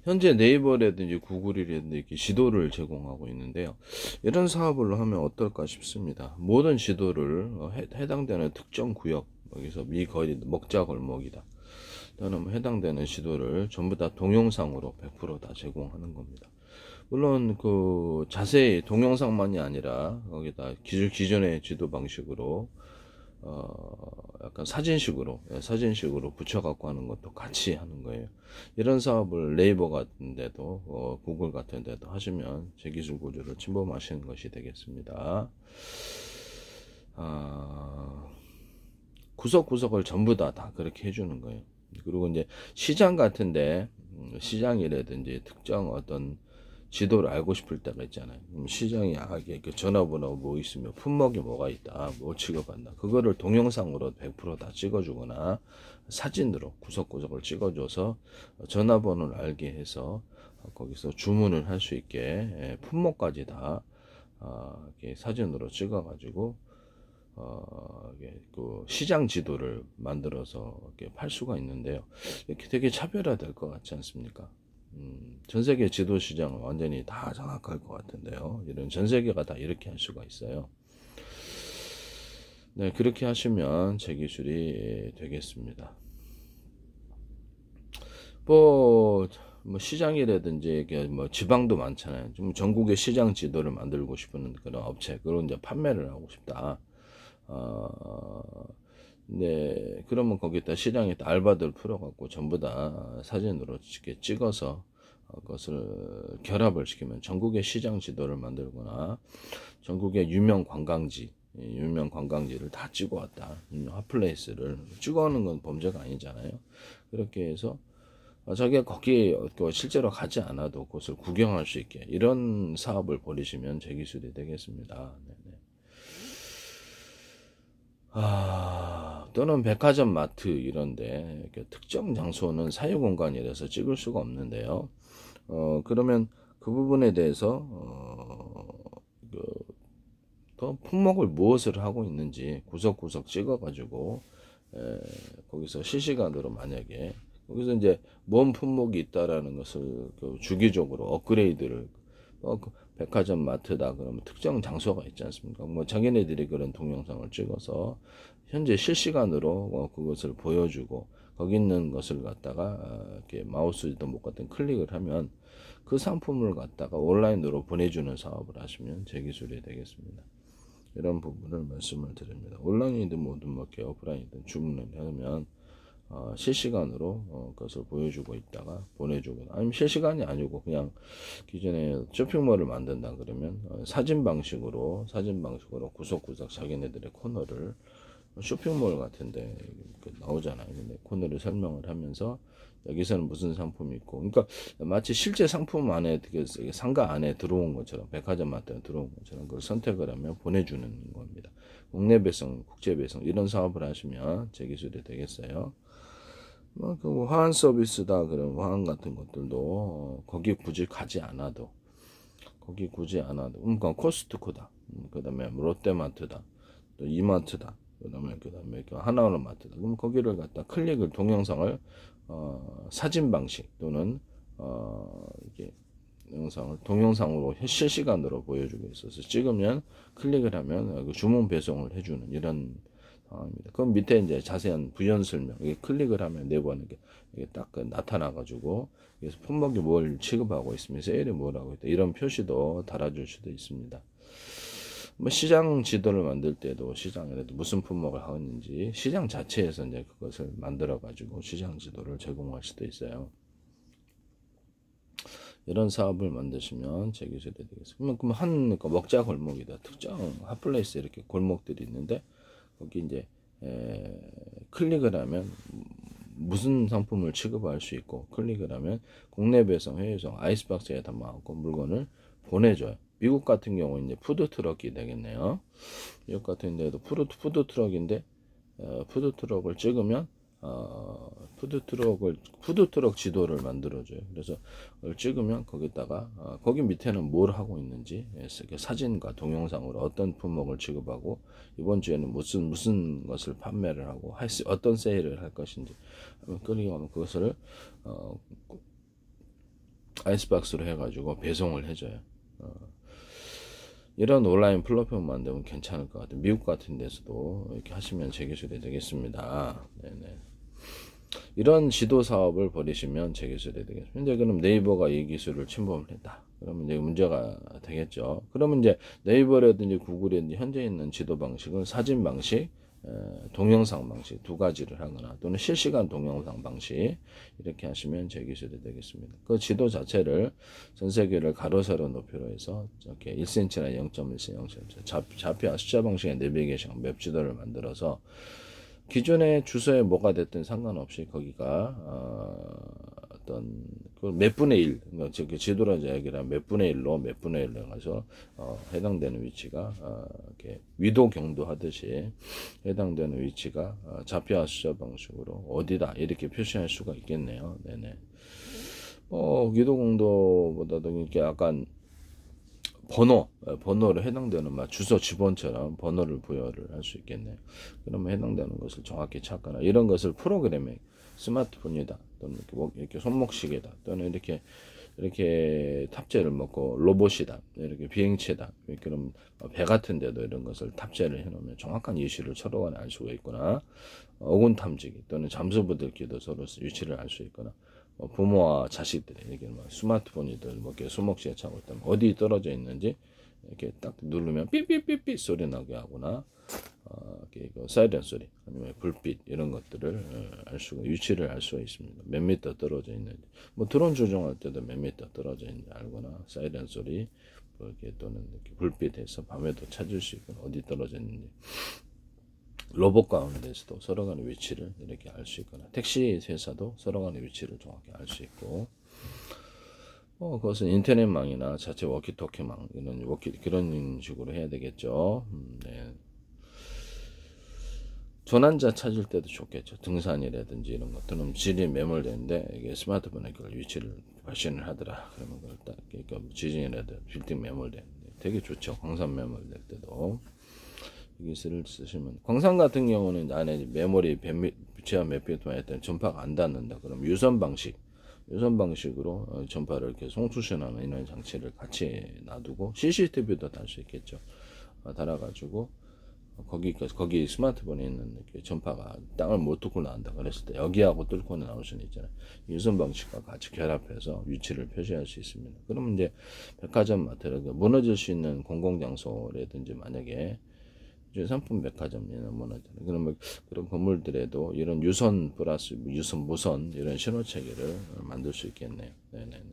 현재 네이버라든지 구글이라든지 이렇게 지도를 제공하고 있는데요. 이런 사업을 하면 어떨까 싶습니다. 모든 지도를 해당되는 특정 구역, 여기서 미거리, 먹자골목이다, 또는 해당되는 지도를 전부 다 동영상으로 100% 다 제공하는 겁니다. 물론 그 자세히 동영상만이 아니라 거기다 기존의 지도 방식으로 약간 사진식으로 붙여갖고 하는 것도 같이 하는 거예요. 이런 사업을 네이버 같은 데도 구글 같은 데도 하시면 제 기술 구조를 침범하시는 것이 되겠습니다. 구석구석을 전부 다 그렇게 해주는 거예요. 그리고 이제 시장 같은데, 시장이라든지 특정 어떤 지도를 알고 싶을 때가 있잖아요. 시장이 그 전화번호 뭐 있으면 품목이 뭐가 있다, 뭐 취급한다, 그거를 동영상으로 100%다 찍어주거나 사진으로 구석구석을 찍어줘서 전화번호를 알게 해서 거기서 주문을 할 수 있게 품목까지 다 이렇게 사진으로 찍어가지고 그 시장 지도를 만들어서 이렇게 팔 수가 있는데요. 이렇게 되게 차별화될 것 같지 않습니까? 전 세계 지도 시장은 완전히 다 장악할 것 같은데요. 이런 전 세계가 다 이렇게 할 수가 있어요. 네, 그렇게 하시면 제 기술이 되겠습니다. 뭐 시장이라든지 뭐 지방도 많잖아요. 좀 전국의 시장 지도를 만들고 싶은 그런 업체, 그런 이제 판매를 하고 싶다. 네, 그러면 거기다 시장에다 알바들 풀어갖고 전부 다 사진으로 이렇게 찍어서 그것을 결합을 시키면 전국의 시장 지도를 만들거나 전국의 유명 관광지를 다 찍어왔다. 핫플레이스를 찍어오는 건 범죄가 아니잖아요. 그렇게 해서 자기가 거기 실제로 가지 않아도 그것을 구경할 수 있게, 이런 사업을 벌이시면 제 기술이 되겠습니다. 네네. 또는 백화점, 마트 이런데 특정 장소는 사유공간이라서 찍을 수가 없는데요. 그러면 그 부분에 대해서 더 품목을 무엇을 하고 있는지 구석구석 찍어가지고 거기서 실시간으로, 만약에 거기서 이제 뭔 품목이 있다라는 것을 주기적으로 업그레이드를, 백화점, 마트다 그러면 특정 장소가 있지 않습니까? 뭐 자기네들이 그런 동영상을 찍어서 현재 실시간으로 그것을 보여주고, 거기 있는 것을 갖다가 이렇게 마우스도 못 같은 클릭을 하면 그 상품을 갖다가 온라인으로 보내주는 사업을 하시면 제 기술이 되겠습니다. 이런 부분을 말씀을 드립니다. 온라인이든 뭐든 오프라인이든 주문을 하면 실시간으로 그것을 보여주고 있다가 보내주고, 아니면 실시간이 아니고 그냥 기존에 쇼핑몰을 만든다 그러면 사진 방식으로 구석구석 자기네들의 코너를, 쇼핑몰 같은데 나오잖아요. 근데 코너를 설명을 하면서 여기서는 무슨 상품이 있고, 그러니까 마치 실제 상품 안에, 상가 안에 들어온 것처럼, 백화점 마트에 들어온 것처럼 그걸 선택을 하면 보내주는 겁니다. 국내 배송, 국제 배송, 이런 사업을 하시면 제 기술이 되겠어요. 그 화환 서비스다 그런 화환 같은 것들도 거기 굳이 가지 않아도, 그러니까 코스트코다, 그 다음에 롯데마트다, 또 이마트다, 그 다음에 하나로마트다, 그럼 거기를 갖다 클릭을, 동영상을 사진 방식 또는 이게 영상을 동영상으로 실시간으로 보여주고 있어서 찍으면 클릭을 하면 주문 배송을 해주는 이런 상황입니다. 그럼 밑에 이제 자세한 부연 설명, 이게 클릭을 하면 내부하는 게 이게 딱 그 나타나가지고, 그래서 품목이 뭘 취급하고 있으면 세일이 뭘 하고 있다, 이런 표시도 달아줄 수도 있습니다. 뭐 시장 지도를 만들 때도 시장에도 무슨 품목을 하고 있는지 시장 자체에서 이제 그것을 만들어 가지고 시장 지도를 제공할 수도 있어요. 이런 사업을 만드시면 제 기술이 되겠습니다. 그럼 먹자 골목이다, 특정 핫플레이스 이렇게 골목들이 있는데 거기 이제 클릭을 하면 무슨 상품을 취급할 수 있고, 클릭을 하면 국내 배송, 해외송, 아이스박스에 담아갖고 물건을 보내줘요. 미국 같은 경우는 이제 푸드트럭이 되겠네요. 미국 같은 데도 푸드트럭인데, 푸드트럭을 찍으면 푸드트럭 지도를 만들어줘요. 그래서 그걸 찍으면 거기다가 거기 밑에는 뭘 하고 있는지 사진과 동영상으로 어떤 품목을 취급하고 이번 주에는 무슨 것을 판매를 하고 어떤 세일을 할 것인지, 그리고 그것을 아이스박스로 해가지고 배송을 해줘요. 이런 온라인 플랫폼 만들면 괜찮을 것 같아요. 미국 같은 데서도 이렇게 하시면 제 기술이 되겠습니다. 네네. 이런 지도 사업을 벌이시면 제 기술이 되겠습니다. 현재 그럼 네이버가 이 기술을 침범을 했다. 그러면 이제 문제가 되겠죠. 그러면 이제 네이버라든지 구글이든지 현재 있는 지도 방식은 사진 방식, 동영상 방식 두 가지를 하거나 또는 실시간 동영상 방식 이렇게 하시면 제 기술이 되겠습니다. 그 지도 자체를 전 세계를 가로 세로 높이로 해서 이렇게 1cm나 0.1cm, 0cm 좌표 숫자 방식의 내비게이션 맵 지도를 만들어서 기존의 주소에 뭐가 됐든 상관없이 거기가 어떤 몇 분의 1, 즉 지도로 이야기를 몇 분의 1로 몇 분의 1로 가서 해당되는 위치가 이렇게 위도 경도 하듯이 해당되는 위치가 좌표와 숫자 방식으로 어디다 이렇게 표시할 수가 있겠네요. 네네. 위도 경도보다도 이렇게 약간 번호를 해당되는 주소 지번처럼 번호를 부여를 할 수 있겠네요. 그러면 해당되는 것을 정확히 찾거나 이런 것을 프로그램에 스마트폰이다 또는 이렇게 손목시계다 또는 이렇게 탑재를 먹고 로봇이다 이렇게 비행체다 그럼 배 같은 데도 이런 것을 탑재를 해놓으면 정확한 위치를 서로 간에 알 수가 있거나 어군 탐지기 또는 잠수부들끼리도 서로 위치를 알 수 있거나 부모와 자식들이 이렇게 스마트폰이들 손목시계 차고 있다면 어디 떨어져 있는지 이렇게 딱 누르면 삐삐삐삐 소리 나게 하거나 사이렌 소리 아니면 불빛 이런 것들을 위치를 알 수가 있습니다. 몇 미터 떨어져 있는지 드론 조종할 때도 몇 미터 떨어져 있는지 알거나 사이렌 소리 또는 이렇게 불빛에서 밤에도 찾을 수 있거나 어디 떨어져 있는지 로봇 가운데서도 서로 간의 위치를 이렇게 알 수 있거나 택시 회사도 서로 간의 위치를 정확히 알 수 있고 그것은 인터넷망이나 자체 워키토키망 그런 식으로 해야 되겠죠. 네. 조난자 찾을 때도 좋겠죠. 등산이라든지 이런 것들은 지진이 매몰되는데 이게 스마트폰에 그걸 위치를 발신을 하더라. 그러면 그걸 딱 지진이라든지 빌딩 매몰되는데 되게 좋죠. 광산 매몰될 때도 이 기술을 쓰시면 광산 같은 경우는 안에 메모리 지하 몇 피트만 했더니 전파가 안 닿는다. 그럼 유선 방식으로 전파를 이렇게 송수신하는 이런 장치를 같이 놔두고 CCTV도 달 수 있겠죠. 달아가지고 거기 스마트폰에 있는 전파가 땅을 못 뚫고 나온다 그랬을 때 여기하고 뚫고 나올 수는 있잖아요. 유선 방식과 같이 결합해서 위치를 표시할 수 있습니다. 그러면 이제 백화점 마트를 무너질 수 있는 공공장소라든지 만약에 상품 백화점이나 무너지는 그런 건물들에도 이런 유선 플러스 유선 무선 이런 신호 체계를 만들 수 있겠네요. 네네네.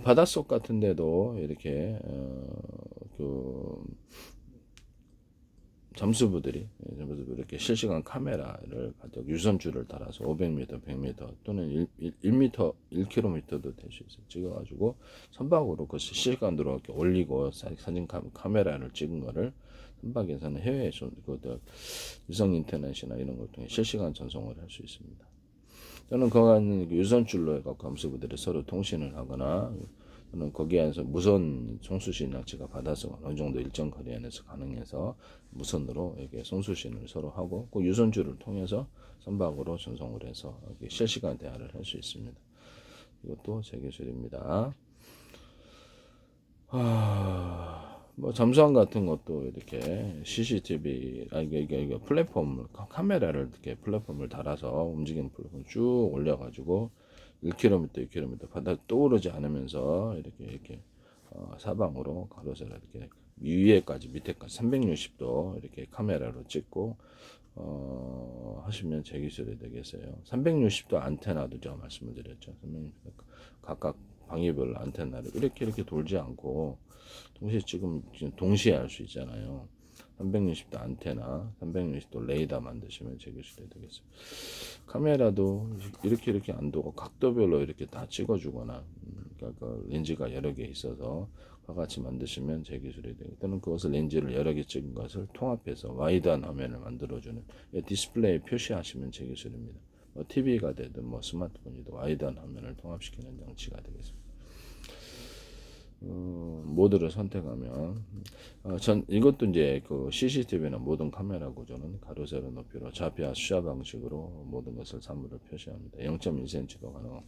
바닷속 같은 데도 이렇게 잠수부들이 이렇게 실시간 카메라를 가지고 유선줄을 달아서 500m, 100m 또는 1m, 1km도 될 수 있어요. 찍어가지고 선박으로 그 실시간으로 이렇게 올리고 사진 카메라를 찍은 거를 선박에서는 해외에 유성 인터넷이나 이런 걸 통해 실시간 전송을 할 수 있습니다. 또는 거기는 유선줄로 해갖고 잠수부들이 서로 통신을 하거나 또는 거기에서 무선 송수신 장치가 받아서 어느 정도 일정 거리 안에서 가능해서 무선으로 이렇게 송수신을 서로 하고 그 유선줄을 통해서 선박으로 전송을 해서 실시간 대화를 할 수 있습니다. 이것도 제 기술입니다. 잠수함 같은 것도 이렇게 CCTV, 이게 플랫폼, 카메라를 이렇게 플랫폼을 달아서 움직이는 플랫폼 쭉 올려가지고 1km, 2km 바다 떠오르지 않으면서 이렇게 사방으로 가로세로 이렇게 위에까지 밑에까지 360도 이렇게 카메라로 찍고 하시면 제 기술이 되겠어요. 360도 안테나도 제가 말씀을 드렸죠. 360도 각각 방위별 안테나를 이렇게 돌지 않고 동시에 할 수 있잖아요. 360도 안테나, 360도 레이더 만드시면 제 기술이 되겠어요. 카메라도 이렇게 안 두고 각도별로 이렇게 다 찍어주거나, 그러니까 렌즈가 여러 개 있어서 같이 만드시면 제 기술이 되고, 또는 그것을 렌즈를 여러 개 찍은 것을 통합해서 와이드한 화면을 만들어주는 디스플레이에 표시하시면 제 기술입니다. TV가 되든 스마트폰이든 와이드한 화면을 통합시키는 장치가 되겠습니다. 모드를 선택하면 이것도 이제 CCTV나 모든 카메라 구조는 가로 세로 높이로 좌표와 숫자 방식으로 모든 것을 사물을 표시합니다. 0.1cm도 가능하고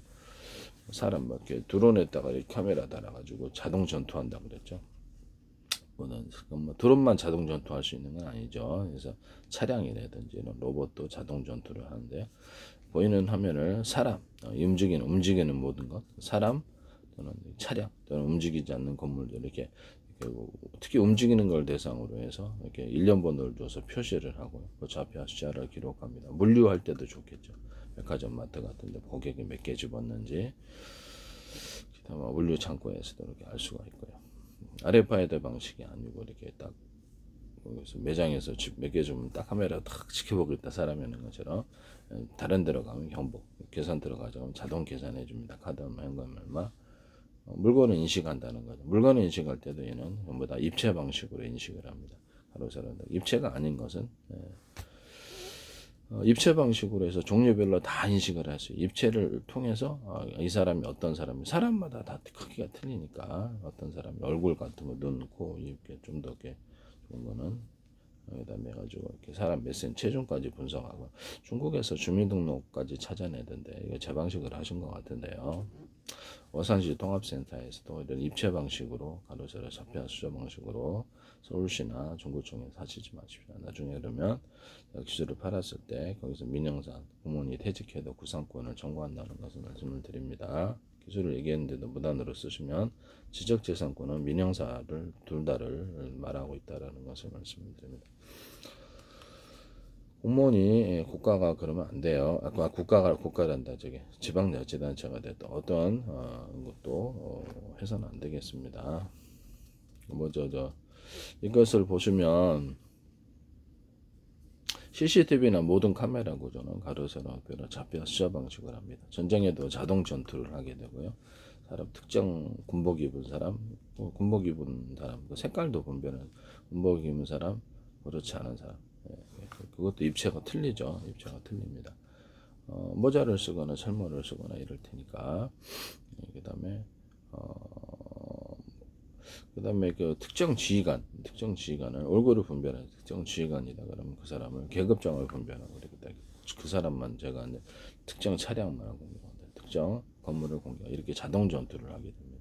사람 뭐 이렇게 드론에다가 이렇게 카메라 달아가지고 자동 전투한다 그랬죠. 뭐 드론만 자동 전투할 수 있는 건 아니죠. 그래서 차량이라든지 이런 로봇도 자동 전투를 하는데, 보이는 화면을 사람, 움직이는 모든 것, 사람 또는 차량 또는 움직이지 않는 건물들 이렇게 특히 움직이는 걸 대상으로 해서 이렇게 일련번호를 줘서 표시를 하고 그 좌표 숫자를 기록합니다. 물류할 때도 좋겠죠. 백화점 마트 같은데 고객이 몇 개 집었는지, 기타 물류 창고에서도 이렇게 알 수가 있고요. RFID 방식이 아니고 이렇게 딱 거기서 매장에서 몇 개 주면 딱 카메라 딱 지켜보겠다 사람이 하는 것처럼, 다른 데로 가면 경보 계산 들어가자 하면 자동 계산해 줍니다. 카드 얼마, 현금 얼마. 물건을 인식한다는 거죠. 물건을 인식할 때도 얘는 전부 다 입체 방식으로 인식을 합니다. 가로세로인데 입체가 아닌 것은 입체 방식으로 해서 종류별로 다 인식을 할 수 있어요. 입체를 통해서 이 사람이 어떤 사람마다 다 크기가 틀리니까, 어떤 사람이 얼굴 같은 거, 눈, 코, 이렇게 좀 더 이렇게 좋은 거는 그다음에 해가지고 이렇게 사람 몇 센 체중까지 분석하고, 중국에서 주민등록까지 찾아내던데 이거 제 방식을 하신 것 같은데요. 어산시 통합센터에서도 이런 입체 방식으로 가로세로 좌표 숫자 방식으로 서울시나 중구청에서 하시지 마십시오. 나중에 그러면 기술을 팔았을 때 거기서 민영산 공무원이 퇴직해도 구상권을 청구한다는 것을 말씀을 드립니다. 기술을 얘기했는데도 무단으로 쓰시면 지적재산권은 민영사를 둘 다를 말하고 있다는 것을 말씀을 드립니다. 공무원이 국가가 그러면 안 돼요. 국가란다. 저기 지방자치단체가 됐던 어떤 것도 해서는 안 되겠습니다. 이것을 보시면 CCTV나 모든 카메라 구조는 가로세로 좌표 숫자 방식을 합니다. 전쟁에도 자동 전투를 하게 되고요. 사람 특정 군복 입은 사람, 그 색깔도 분별은 군복 입은 사람, 그렇지 않은 사람. 그것도 입체가 틀리죠. 입체가 틀립니다. 모자를 쓰거나 철모를 쓰거나 이럴 테니까. 그다음에 그 특정 지휘관을 얼굴을 분별하는 특정 지휘관이다 그러면 그 사람을 계급장을 분별하고 그러겠다. 그 사람만 제가 특정 차량만 공개한다. 특정 건물을 공개, 이렇게 자동 전투를 하게 됩니다.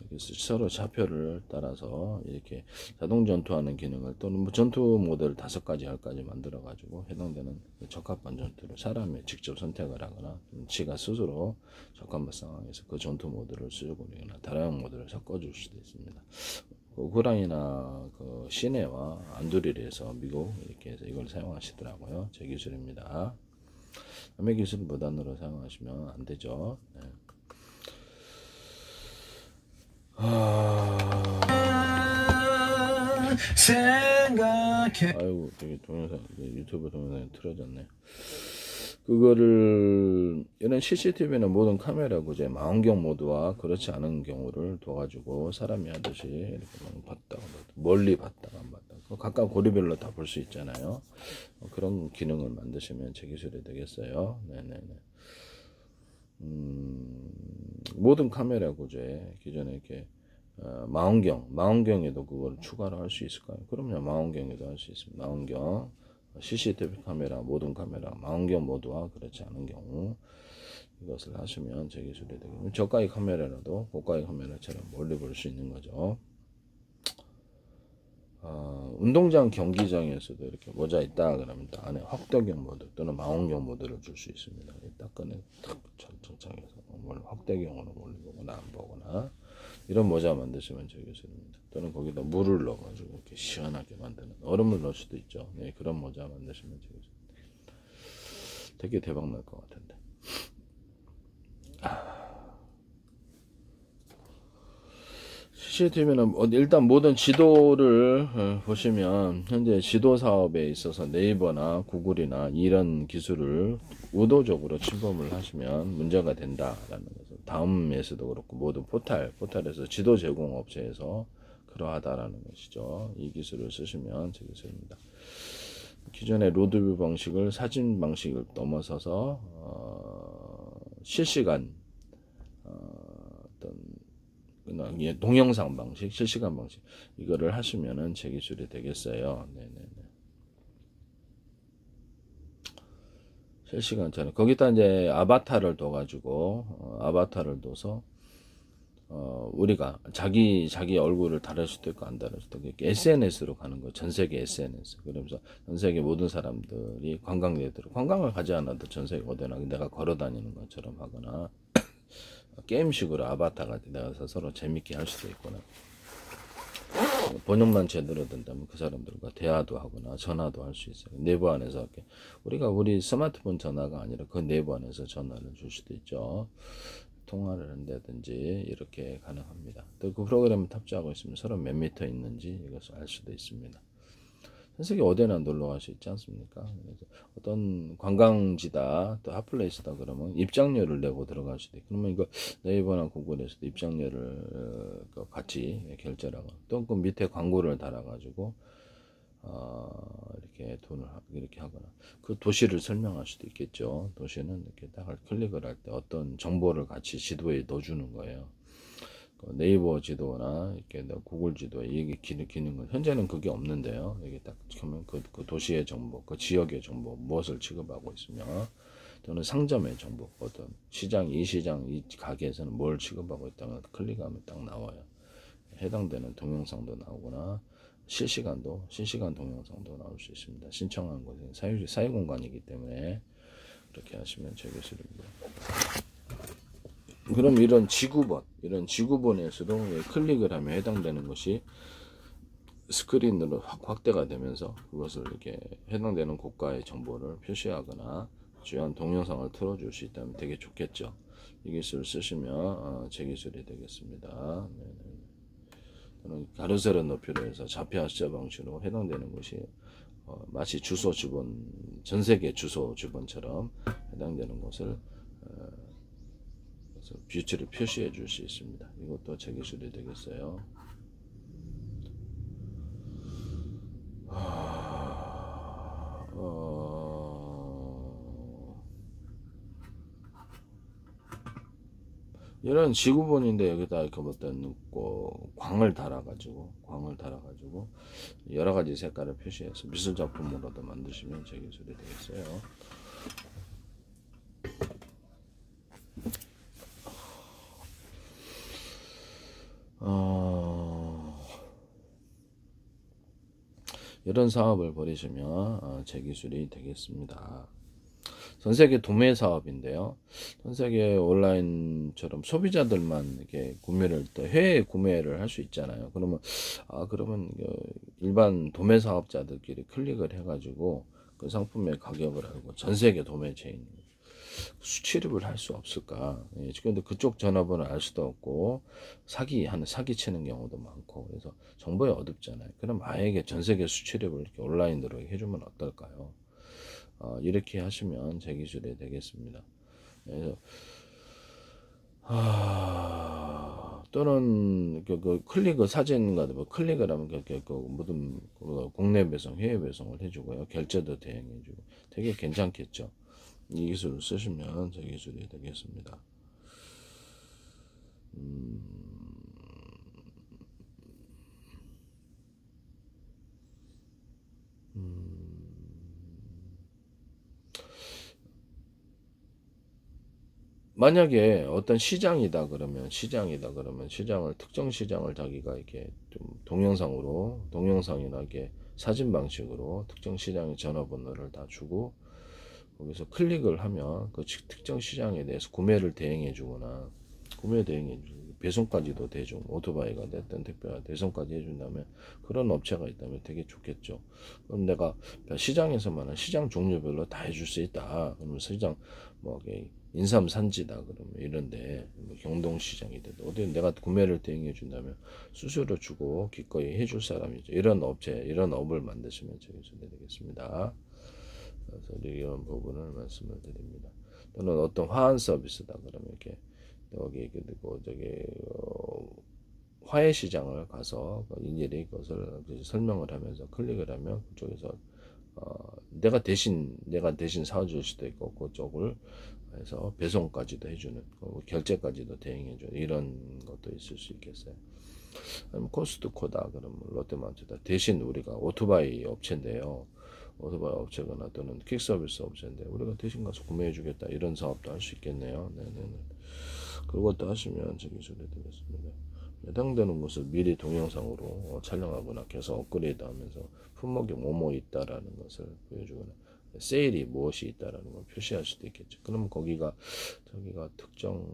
그래서 서로 좌표를 따라서 이렇게 자동 전투하는 기능을, 또는 전투 모델 5가지 10가지 만들어 가지고 해당되는 적합한 전투를 사람이 직접 선택을 하거나 지가 스스로 적합한 상황에서 그 전투 모드를 쓰고 그러거나 다른 모드를 섞어줄 수도 있습니다. 우크라이나 그 시내와 안두릴에서 미국 이렇게 해서 이걸 사용하시더라고요. 제 기술입니다. 남의 기술을 무단으로 사용하시면 안 되죠. 네. 아이고, 저기 동영상, 유튜브 동영상이 틀어졌네. 그거를 이런 CCTV나 모든 카메라 구조의 망원경 모드와 그렇지 않은 경우를 둬가지고 사람이 하듯이 이렇게 봤다가 멀리 봤다가 안 봤다가 가까운 거리별로 다 볼 수 있잖아요. 그런 기능을 만드시면 제 기술이 되겠어요. 네네네. 모든 카메라 구조에 기존에 이렇게 망원경에도 그걸 추가를 할 수 있을까요? 그럼요. 망원경에도 할 수 있습니다. 망원경, CCTV 카메라, 모든 카메라, 망원경 모드와 그렇지 않은 경우 이것을 하시면 제 기술이 되겠습니다. 저가의 카메라라도 고가의 카메라처럼 멀리 볼 수 있는 거죠. 운동장 경기장에서도 이렇게 모자 있다 그러면 안에 확대경 모드 또는 망원경 모드를 줄 수 있습니다. 딱 꺼내 전장에서 확대경으로 멀리 보거나 안 보거나 이런 모자 만드시면 제 기술입니다. 또는 거기다 물을 넣어가지고 이렇게 시원하게 만드는, 얼음을 넣을 수도 있죠. 네, 그런 모자 만드시면 제 기술입니다. 되게 대박 날 것 같은데. CCTV는 일단 모든 지도를 보시면 현재 지도 사업에 있어서 네이버나 구글이나 이런 기술을 의도적으로 침범을 하시면 문제가 된다라는 것을, 다음에서도 그렇고 모든 포탈에서 지도 제공 업체에서 그러하다라는 것이죠. 이 기술을 쓰시면 제 기술입니다. 기존의 로드뷰 방식을 사진 방식을 넘어서서 실시간 어떤 동영상 방식, 실시간 방식 이거를 하시면은 제 기술이 되겠어요. 네네네. 실시간 전화. 거기다 이제 아바타를 둬가지고, 아바타를 둬서, 우리가 자기 얼굴을 달을 수도 있고 안 달을 수도 있고 SNS로 가는 거예요. 전 세계 SNS. 그러면서 전 세계 모든 사람들이 관광을 가지 않아도 전 세계 어디나 내가 걸어 다니는 것처럼 하거나 게임식으로 아바타가 내가서 서로 재밌게 할 수도 있거나 번역만 제대로 된다면 그 사람들과 대화도 하거나 전화도 할 수 있어요. 내부 안에서 이렇게 우리 스마트폰 전화가 아니라 그 내부 안에서 전화를 줄 수도 있죠. 통화를 한다든지 이렇게 가능합니다. 또 그 프로그램을 탑재하고 있으면 서로 몇 미터 있는지 이것을 알 수도 있습니다. 전 세계 어디나 놀러 갈 수 있지 않습니까? 그래서 어떤 관광지다 또 핫플레이스다 그러면 입장료를 내고 들어갈 수도 있고 그러면 이거 네이버나 구글에서도 입장료를 같이 결제를 하고 또 그 밑에 광고를 달아가지고 이렇게 돈을 이렇게 하거나 그 도시를 설명할 수도 있겠죠. 도시는 이렇게 딱 클릭을 할 때 어떤 정보를 같이 지도에 넣어주는 거예요. 네이버 지도나 이렇게 구글 지도에 이게 기능은 현재는 그게 없는데요. 이게 딱 보면 그 도시의 정보, 그 지역의 정보 무엇을 취급하고 있으며 또는 상점의 정보, 어떤 시장 이 가게에서는 뭘 취급하고 있다는 클릭하면 딱 나와요. 해당되는 동영상도 나오거나 실시간 동영상도 나올 수 있습니다. 신청한 곳은 사유 공간이기 때문에 그렇게 하시면 되겠습니다. 그럼 이런 지구본에서도 클릭을 하면 해당되는 것이 스크린으로 확대가 되면서 그것을 이렇게 해당되는 국가의 정보를 표시하거나 주요한 동영상을 틀어줄 수 있다면 되게 좋겠죠. 이 기술을 쓰시면 제 기술이 되겠습니다. 또는 가로세로 높이로 해서 좌표 숫자 방식으로 해당되는 것이 마치 주소 주본 전 세계 주소 주본처럼 해당되는 것을 뷰티를 표시해 줄 수 있습니다. 이것도 제 기술이 되겠어요. 이런 지구본인데 여기다 이렇게 넣고 광을 달아가지고 여러 가지 색깔을 표시해서 미술 작품으로도 만드시면 제 기술이 되겠어요. 이런 사업을 벌이시면 제 기술이 되겠습니다. 전세계 도매 사업인데요. 전세계 온라인처럼 소비자들만 이렇게 구매를 또 해외 구매를 할 수 있잖아요. 그러면 일반 도매 사업자들끼리 클릭을 해가지고 그 상품의 가격을 알고 전세계 도매 체인 수취입을 할 수 없을까? 근데 그쪽 전화번호를 알 수도 없고 사기 치는 경우도 많고 그래서 정보에 어둡잖아요. 그럼 아예 전 세계 수취입을 이렇게 온라인으로 해주면 어떨까요? 이렇게 하시면 제 기술이 되겠습니다. 그래서 또는 클릭 사진과 클릭을 하면 모든 국내 배송, 해외 배송을 해주고요. 결제도 대행해주고 되게 괜찮겠죠. 이 기술을 쓰시면 제 기술이 되겠습니다. 만약에 어떤 시장이다 그러면 특정 시장을 자기가 이렇게 좀 동영상이나 이렇게 사진 방식으로 특정 시장의 전화번호를 다 주고 거기서 클릭을 하면 그 특정 시장에 대해서 구매 대행해 주고 배송까지도 대중 오토바이가 됐든 택배가 배송까지 해준다면 그런 업체가 있다면 되게 좋겠죠. 그럼 내가 시장에서만 시장 종류별로 다 해줄 수 있다. 그러면 시장 인삼 산지다 그러면 이런데 경동시장이든 어디 내가 구매를 대행해 준다면 수수료 주고 기꺼이 해줄 사람이죠. 이런 업을 만드시면 저기 되겠습니다. 그래서 이런 부분을 말씀을 드립니다. 또는 어떤 화환 서비스다 그러면 이렇게 여기 화훼 시장을 가서 일일이 그것을 설명을 하면서 클릭을 하면 그쪽에서 내가 대신 사줄 수도 있고 그쪽을 해서 배송까지도 해주는 결제까지도 대행해주는 이런 것도 있을 수 있겠어요. 아니면 코스트코다 그러면 롯데마트다 대신 우리가 오토바이 업체인데요. 오토바이 업체거나 또는 퀵 서비스 업체인데 우리가 대신 가서 구매해 주겠다 이런 사업도 할 수 있겠네요. 네네네. 그것도 하시면 제 기술이 되겠습니다. 해당되는 것을 미리 동영상으로 촬영하거나 계속 업그레이드 하면서 품목이 뭐뭐 있다라는 것을 보여주거나 세일이 무엇이 있다라는 걸 표시할 수도 있겠죠. 그러면 거기가 저기가 특정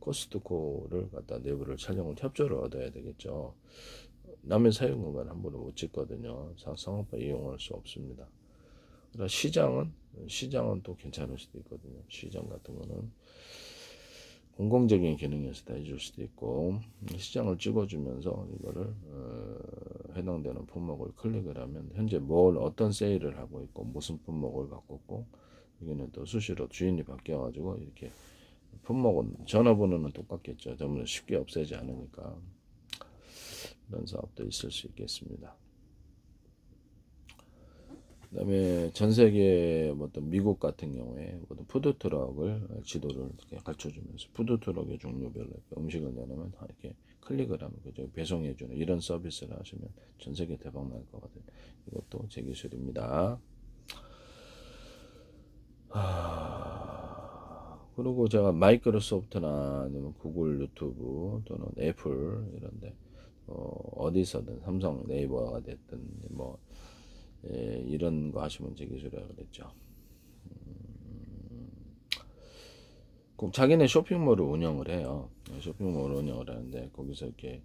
코스트코를 갖다 내부를 촬영을 협조를 얻어야 되겠죠. 남의 사용 공간 함부로 못 찍거든요. 상업화 이용할 수 없습니다. 그러나 시장은 또 괜찮을 수도 있거든요. 시장 같은 거는 공공적인 기능에서 다 해줄 수도 있고 시장을 찍어주면서 이거를 해당되는 품목을 클릭을 하면 현재 어떤 세일을 하고 있고 무슨 품목을 갖고 있고 여기는 또 수시로 주인이 바뀌어 가지고 이렇게 품목은 전화번호는 똑같겠죠. 전부 쉽게 없애지 않으니까 이런 사업도 있을 수 있겠습니다. 그 다음에 전 세계 어떤 미국 같은 경우에 어떤 푸드트럭을 지도를 이렇게 가르쳐주면서 푸드트럭의 종류별로 음식을 내놓으면 이렇게 클릭을 하면 그죠 배송해주는 이런 서비스를 하시면 전 세계 대박 날 거거든요. 이것도 제 기술입니다. 그리고 제가 마이크로소프트나 아니면 구글 유튜브 또는 애플 이런데 어디서든 삼성 네이버가 됐든 뭐 이런 거 하시면 제 기술이라고 그랬죠. 꼭 자기네 쇼핑몰을 운영을 해요. 쇼핑몰을 운영을 하는데 거기서 이렇게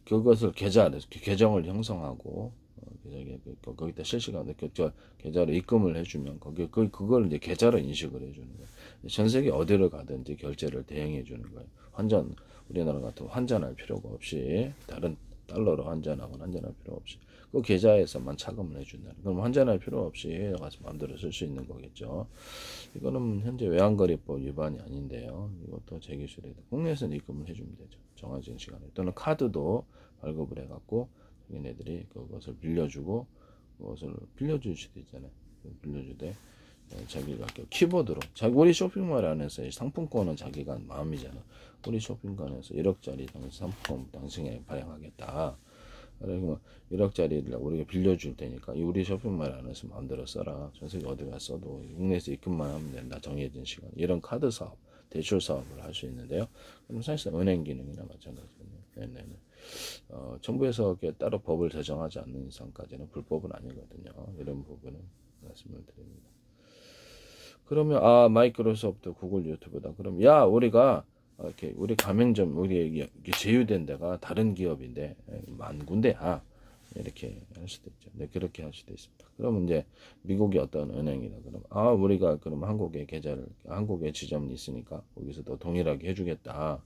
그것을 계정을 형성하고 거기다 실시간으로 계좌로 입금을 해주면 그걸 이제 계좌로 인식을 해주는 거예요. 전 세계 어디를 가든지 결제를 대행해 주는 거예요. 우리나라 같은 환전할 필요가 없이 다른 달러로 환전할 필요 없이 그 계좌에서만 차감을 해준다. 그럼 환전할 필요 없이 가서 마음대로 쓸 수 있는 거겠죠. 이거는 현재 외환거래법 위반이 아닌데요. 이것도 제 기술에 국내에서는 입금을 해주면 되죠. 정해진 시간에 또는 카드도 발급을 해갖고 얘네들이 그것을 빌려주고 그것을 빌려줄 수도 있잖아요. 빌려주되 자기가 키보드로 우리 쇼핑몰 안에서 상품권은 자기가 마음이잖아. 우리 쇼핑몰에서 1억짜리 상품권 당신에 발행하겠다. 그리고 1억짜리를 우리가 빌려줄 테니까 우리 쇼핑몰 안에서 마음대로 써라. 전세계 어디 가서 써도 국내에서 입금만 하면 된다. 정해진 시간. 이런 카드 사업, 대출 사업을 할 수 있는데요. 그럼 사실상 은행 기능이나 마찬가지거든요. 네네네. 정부에서 따로 법을 제정하지 않는 이상까지는 불법은 아니거든요. 이런 부분은 말씀을 드립니다. 그러면 마이크로소프트, 구글, 유튜브다. 그럼 우리가 이렇게 우리 가맹점 우리 제휴된 데가 다른 기업인데 만 군데야 이렇게 할 수도 있죠. 네, 그렇게 할 수도 있습니다. 그러면 이제 미국의 어떤 은행이다. 그럼 우리가 그럼 한국에 지점이 있으니까 거기서도 동일하게 해주겠다.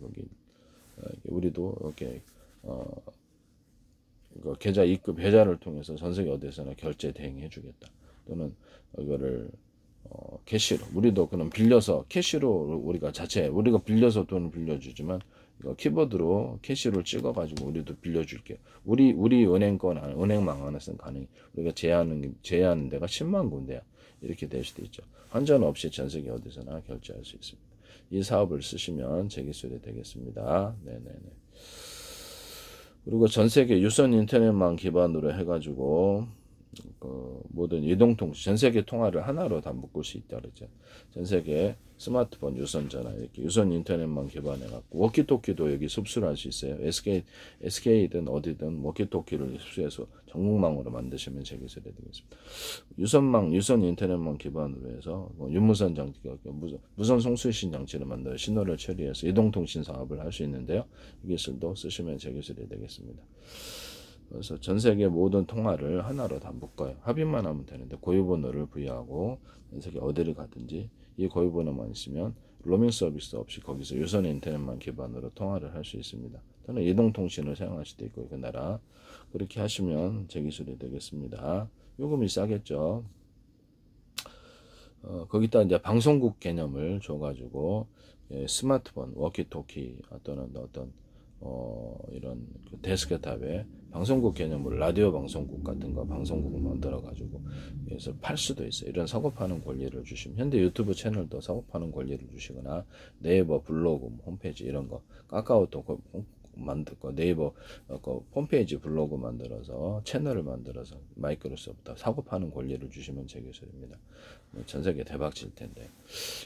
거기 우리도 이렇게 계좌 입금 배자를 통해서 전 세계 어디서나 결제 대행해 주겠다. 또는 이거를 캐시로 우리도 그럼 빌려서 캐시로 우리가 빌려서 돈을 빌려주지만 이거 키보드로 캐시로 찍어가지고 우리도 빌려줄게. 우리 은행망 안에서는 가능해. 우리가 제한하는 데가 10만 군데야. 이렇게 될 수도 있죠. 환전 없이 전 세계 어디서나 결제할 수 있습니다. 이 사업을 쓰시면 제 기술이 되겠습니다. 네네네. 그리고 전 세계 유선 인터넷망 기반으로 해가지고 모든 이동통신 전 세계 통화를 하나로 다 묶을 수 있다 그랬죠. 전 세계 스마트폰 유선전화 이렇게 유선 인터넷만 기반해 갖고 워키토키도 여기 습수를 할 수 있어요. SK든 어디든 워키토키를 습수해서 전국망으로 만드시면 제 기술이 되겠습니다. 유선 인터넷만 기반으로 해서 유무선 장치, 무선 송수신 장치를 만들어 신호를 처리해서 이동통신 사업을 할 수 있는데요. 이 기술도 쓰시면 제 기술이 되겠습니다. 그래서 전 세계 모든 통화를 하나로 다 묶어요. 합의만 하면 되는데 고유번호를 부여하고 전 세계 어디를 가든지 이 고유번호만 있으면 로밍 서비스 없이 거기서 유선 인터넷만 기반으로 통화를 할 수 있습니다. 또는 이동통신을 사용할 수도 있고 그 나라 그렇게 하시면 제 기술이 되겠습니다. 요금이 싸겠죠. 거기다 이제 방송국 개념을 줘가지고 스마트폰, 워키토키 또는 어떤 이런 그 데스크탑에 방송국 개념으로 라디오 방송국 같은 거 방송국을 만들어 가지고 그래서 팔 수도 있어요. 이런 사고 파는 권리를 주시면 현대 유튜브 채널도 사고 파는 권리를 주시거나 네이버 블로그 홈페이지 이런 거 카카오톡 만들고 네이버 그 홈페이지 블로그 만들어서 채널을 만들어서 마이크로소프트 사고 파는 권리를 주시면 제 기술입니다. 전 세계 대박 칠 텐데.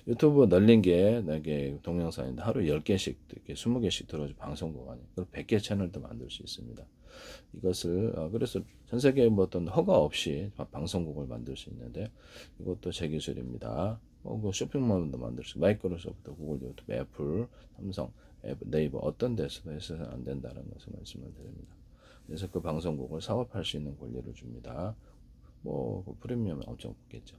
유튜브 늘린 게 내게 동영상인데 하루 10개씩 이렇게 20개씩 들어줘 방송국 아니에요. 그리고 100개 채널도 만들 수 있습니다. 이것을 그래서 전 세계에 뭐 어떤 허가 없이 방송국을 만들 수 있는데 이것도 제 기술입니다. 그 쇼핑몰도 만들 수, 마이크로소프트, 구글, 유튜브, 애플, 삼성, 네이버 어떤 데서도 해서는 안 된다는 것을 말씀을 드립니다. 그래서 그 방송국을 사업할 수 있는 권리를 줍니다. 뭐 프리미엄은 엄청 붙겠죠.